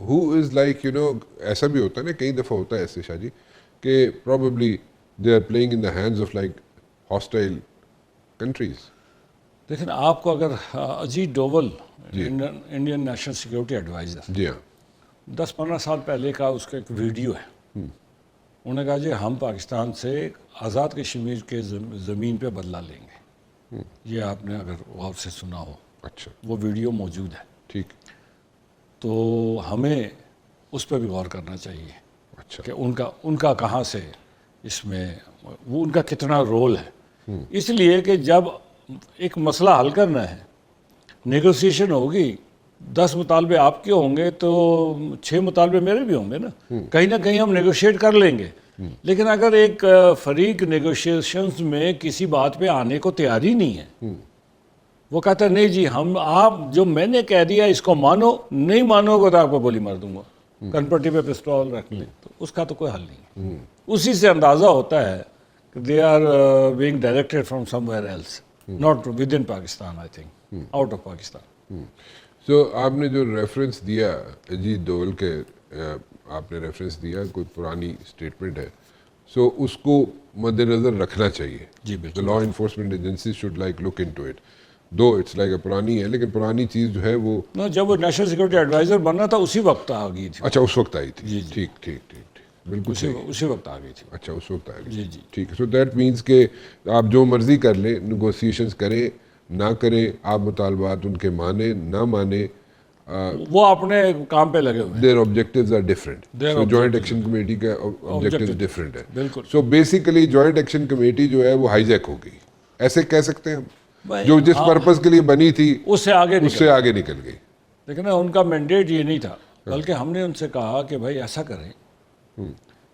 who is like ایسا بھی ہوتا ہے نا, کئی دفعہ ہوتا ہے ایسے شاہ جی کہ probably they are playing in the hands of like hostile countries. لیکن آپ کو اگر Ajit Doval Indian national security adviser, جی ہاں, 10-15 سال پہلے کا اس کا ایک ویڈیو ہے. انہوں نے کہا جی ہم پاکستان سے آزاد کشمیر کے زمین پہ بدلہ لیں گے. یہ آپ نے اگر غور سے سنا ہو, اچھا وہ ویڈیو موجود ہے. ٹھیک, تو ہمیں اس پہ بھی غور کرنا چاہیے اچھا کہ ان کا کہاں سے اس میں وہ ان کا کتنا رول ہے. اس لیے کہ جب ایک مسئلہ حل کرنا ہے, نیگوسیشن ہوگی, 10 مطالبے آپ کے ہوں گے تو 6 مطالبے میرے بھی ہوں گے نا. کہیں نہ کہیں ہم نیگوشیٹ کر لیں گے. لیکن اگر ایک فریق نیگوشیشنز میں کسی بات پہ آنے کو تیار ہی نہیں ہے, وہ کہتا ہے نہیں جی آپ جو میں نے کہہ دیا اس کو مانو, نہیں مانو گے تو آپ کو گولی مار دوں گا, کنپٹی پہ پسٹول رکھ لیں, تو اس کا تو کوئی حل نہیں ہے. اسی سے اندازہ ہوتا ہے کہ they are being directed from somewhere else, not within Pakistan, I think out of Pakistan. So آپ نے جو ریفرنس دیا اجیت ڈوول کے, آپ نے ریفرنس دیا کوئی پرانی اسٹیٹمنٹ ہے, سو اس کو مد نظر رکھنا چاہیے. جی بالکل, law enforcement agency should like look into it, though it's like پرانی ہے, لیکن پرانی چیز جو ہے وہ جب وہ نیشنل سیکورٹی ایڈوائزر بننا تھا اسی وقت آ گئی تھی. اچھا اس وقت آئی تھی. جی ٹھیک ٹھیک ٹھیک ٹھیک, بالکل اسی وقت آ گئی تھی. اچھا اس وقت آ گئی. جی جی ٹھیک ہے. سو دیٹ مینس کہ آپ جو مرضی کر لیں, نیگوسیشنز کریں نہ کریں, آپ مطالبات ان کے مانیں نہ مانیں, وہ اپنے کام پہ لگے ہوئے ہیں. their objectives are different. So joint action committee کا objectives different ہے. بالکل. So basically joint action committee جو ہے وہ ہائی جیک ہو گئی, ایسے کہہ سکتے ہیں ہم, جو جس پرپز کے لیے بنی تھی اس سے آگے نکل گئی. لیکن ان کا مینڈیٹ یہ نہیں تھا, بلکہ ہم نے ان سے کہا کہ بھائی ایسا کریں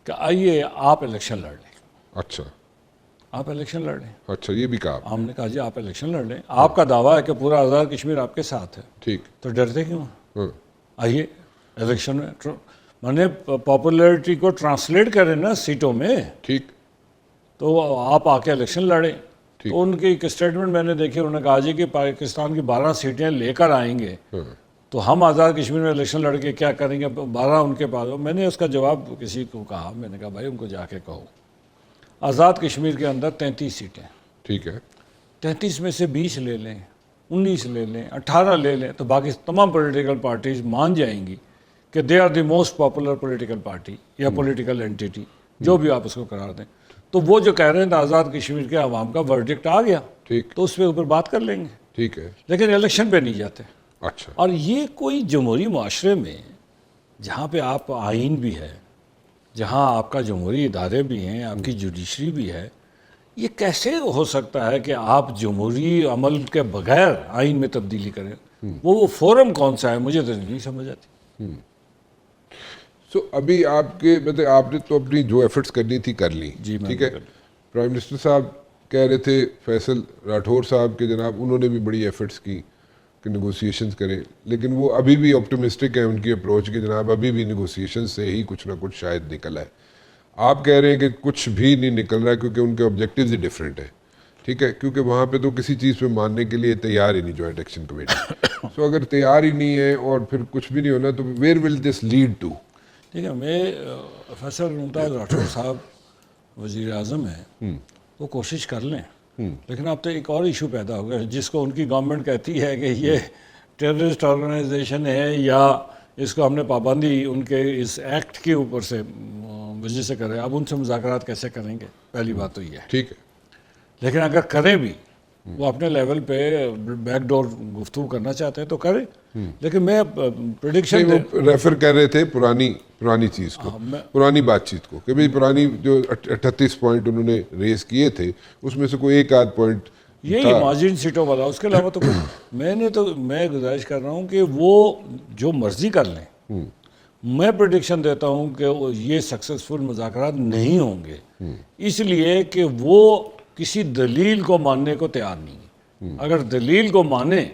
کہ آئیے آپ الیکشن لڑ لیں. اچھا آپ الیکشن لڑ لیں. اچھا یہ بھی کہا. ہم نے کہا جی آپ الیکشن لڑ لیں, آپ کا دعویٰ ہے کہ پورا آزاد کشمیر آپ کے ساتھ ہے, ٹھیک, تو ڈرتے کیوں؟ آئیے الیکشن میں, میں نے پاپولیرٹی کو ٹرانسلیٹ کریں نا سیٹوں میں, ٹھیک, تو آپ آ کے الیکشن لڑیں. تو ان کی ایک اسٹیٹمنٹ میں نے دیکھی, انہوں نے کہا جی کہ پاکستان کی 12 سیٹیں لے کر آئیں گے تو ہم آزاد کشمیر میں الیکشن لڑ کے کیا کریں گے, 12 ان کے پاس. میں نے اس کا جواب کسی کو کہا, میں نے کہا بھائی ان کو جا کے کہو آزاد کشمیر کے اندر 33 سیٹیں, ٹھیک ہے, 33 میں سے 20 لے لیں, 19 لے لیں, 18 لے لیں, تو باقی تمام پولیٹیکل پارٹیز مان جائیں گی کہ they are the most popular political party یا پولیٹیکل اینٹیٹی, جو بھی آپ اس کو قرار دیں. تو وہ جو کہہ رہے ہیں آزاد کشمیر کے عوام کا ورڈکٹ آ گیا, ٹھیک, تو اس پہ اوپر بات کر لیں گے. ٹھیک ہے, لیکن الیکشن پہ نہیں جاتے. اچھا. اور یہ کوئی جمہوری معاشرے میں جہاں پہ آپ آئین بھی ہے, جہاں آپ کا جمہوری ادارے بھی ہیں, آپ کی جوڈیشری بھی ہے, یہ کیسے ہو سکتا ہے کہ آپ جمہوری عمل کے بغیر آئین میں تبدیلی کریں؟ وہ فورم کون سا ہے, مجھے تو نہیں سمجھ آتی. سو ابھی آپ کے مطلب آپ نے تو اپنی جو ایفرٹس کرنی تھی کر لی, ٹھیک ہے. پرائم منسٹر صاحب کہہ رہے تھے, فیصل راٹھور صاحب کے جناب, انہوں نے بھی بڑی ایفرٹس کی کہ نیگوسیشنز کریں, لیکن وہ ابھی بھی آپٹمسٹک ہے ان کی اپروچ کے جناب, ابھی بھی نیگوسیشن سے ہی کچھ نہ کچھ شاید نکل ہے. آپ کہہ رہے ہیں کہ کچھ بھی نہیں نکل رہا ہے کیونکہ ان کے آبجیکٹیوز ہی ڈفرینٹ ہیں, ٹھیک ہے, کیونکہ وہاں پہ تو کسی چیز پہ ماننے کے لیے تیار ہی نہیں جوائنٹ ایکشن کمیٹی. سو اگر تیار ہی نہیں ہے اور پھر کچھ بھی نہیں ہونا تو where will this lead to? ٹھیک ہے, میں فیصل ممتاز راٹھور صاحب وزیر اعظم ہیں, وہ کوشش کر لیں, لیکن اب تو ایک اور ایشو پیدا ہو گیا جس کو ان کی گورنمنٹ کہتی ہے کہ یہ ٹیررسٹ آرگنائزیشن ہے, یا اس کو ہم نے پابندی ان کے اس ایکٹ کے اوپر سے وجہ سے کرے. اب ان سے مذاکرات کیسے کریں گے, پہلی بات تو یہ ہے. ٹھیک ہے, لیکن اگر کریں بھی, وہ اپنے لیول پہ بیک ڈور گفتگو کرنا چاہتے ہیں تو کریں. لیکن میں پریڈکشن ریفر کر رہے تھے پرانی چیز کو, پرانی بات چیت کو, کہ بھائی پرانی جو 38 پوائنٹ انہوں نے ریز کیے تھے اس میں سے کوئی ایک آدھ پوائنٹ یہی مارجن سیٹوں والا, اس کے علاوہ تو میں گزارش کر رہا ہوں کہ وہ جو مرضی کر لیں. میں پریڈکشن دیتا ہوں کہ یہ سکسیسفل مذاکرات نہیں ہوں گے, اس لیے کہ وہ کسی دلیل کو ماننے کو تیار نہیں ہے. اگر دلیل کو مانے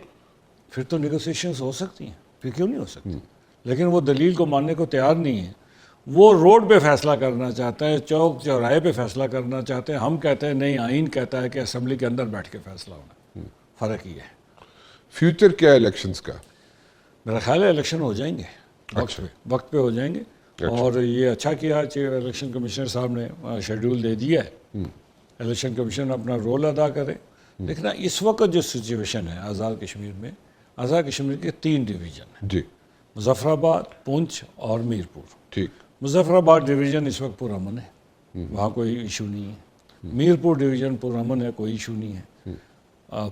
پھر تو نیگوسیشنز ہو سکتی ہیں, پھر کیوں نہیں ہو سکتی. لیکن وہ دلیل کو ماننے کو تیار نہیں ہے, وہ روڈ پہ فیصلہ کرنا چاہتا ہے, چوک چوراہے پہ فیصلہ کرنا چاہتے ہیں. ہم کہتے ہیں نہیں, آئین کہتا ہے کہ اسمبلی کے اندر بیٹھ کے فیصلہ ہونا. فرق یہ ہے. فیوچر کیا ہے الیکشنز کا؟ میرا خیال ہے الیکشن ہو جائیں گے. وقت پہ ہو جائیں گے. اور یہ اچھا کیا الیکشن کمشنر صاحب نے شیڈول دے دیا ہے. الیکشن کمیشن اپنا رول ادا کرے. لیکن اس وقت جو سچویشن ہے آزاد کشمیر میں، آزاد کشمیر کے 3 ڈویژن ہیں جی مظفر آباد، پونچھ اور میرپور. ٹھیک. مظفر آباد ڈویژن اس وقت پرامن ہے، وہاں کوئی ایشو نہیں ہے. میرپور ڈویژن پرامن ہے، کوئی ایشو نہیں ہے.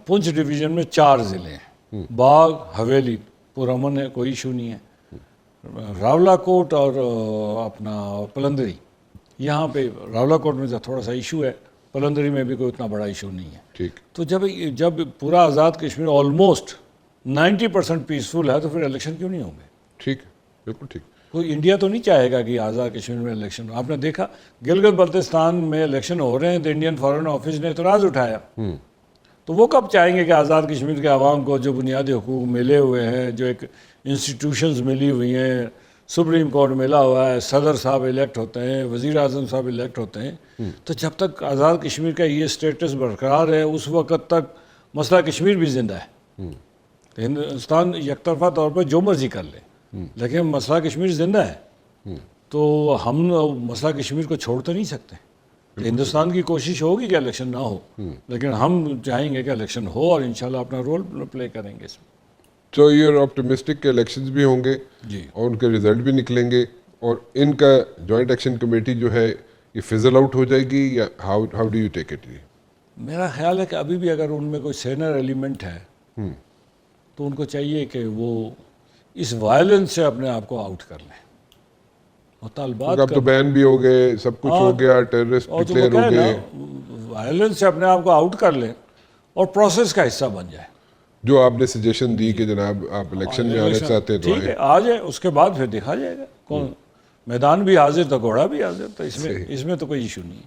پونچھ ڈویژن میں 4 ضلع ہیں، باغ، حویلی پرامن ہے، کوئی ایشو نہیں ہے. راولا کوٹ اور اپنا پلندری، یہاں پہ راولا کوٹ میں تھوڑا سا ایشو ہے، پلندری میں بھی کوئی اتنا بڑا ایشو نہیں ہے. ٹھیک. تو جب پورا آزاد کشمیر آلموسٹ 90% پیسفل ہے تو پھر الیکشن کیوں نہیں ہوں گے؟ ٹھیک، بالکل ٹھیک. کوئی انڈیا تو نہیں چاہے گا کہ آزاد کشمیر میں الیکشن ہو. آپ نے دیکھا گلگت بلتستان میں الیکشن ہو رہے ہیں تو انڈین فارن آفس نے اعتراض اٹھایا. تو وہ کب چاہیں گے کہ آزاد کشمیر کے عوام کو جو بنیادی حقوق ملے ہوئے ہیں، جو ایک انسٹیٹیوشنز ملی ہوئی ہیں، سپریم کورٹ ملا ہوا ہے، صدر صاحب الیکٹ ہوتے ہیں، وزیر اعظم صاحب الیکٹ ہوتے ہیں، تو جب تک آزاد کشمیر کا یہ اسٹیٹس برقرار ہے اس وقت تک مسئلہ کشمیر بھی زندہ ہے. ہندوستان یک طرفہ طور پر جو مرضی کر لے لیکن مسئلہ کشمیر زندہ ہے. تو ہم مسئلہ کشمیر کو چھوڑ تو نہیں سکتے. ہندوستان کی کوشش ہوگی کہ الیکشن نہ ہو، لیکن ہم چاہیں گے کہ الیکشن ہو اور انشاءاللہ اپنا رول پلے کریں گے اس میں. تو یہ آپٹمسٹک کے الیکشنز بھی ہوں گے جی، اور ان کے رزلٹ بھی نکلیں گے، اور ان کا جوائنٹ ایکشن کمیٹی جو ہے یہ فزل آؤٹ ہو جائے گی یا how do you take it? میرا خیال ہے کہ ابھی بھی اگر ان میں کوئی سینر ایلیمنٹ ہے تو ان کو چاہیے کہ وہ اس وائلنس سے اپنے آپ کو آؤٹ کر لیں. مطالبات اب تو بین بھی ہو گئے، سب کچھ ہو گیا، ٹیررسٹ ڈکلیئر ہو گئے. وائلنس سے اپنے آپ کو آؤٹ کر لیں اور پروسیس کا حصہ بن جائے. جو آپ نے سجیشن دی کہ جناب آپ الیکشن میں آنے چاہتے ہیں تو ٹھیک ہے، آ جائے، اس کے بعد پھر دیکھا جائے گا. کون میدان بھی حاضر تو گھوڑا بھی حاضر، تو اس میں تو کوئی ایشو نہیں ہے.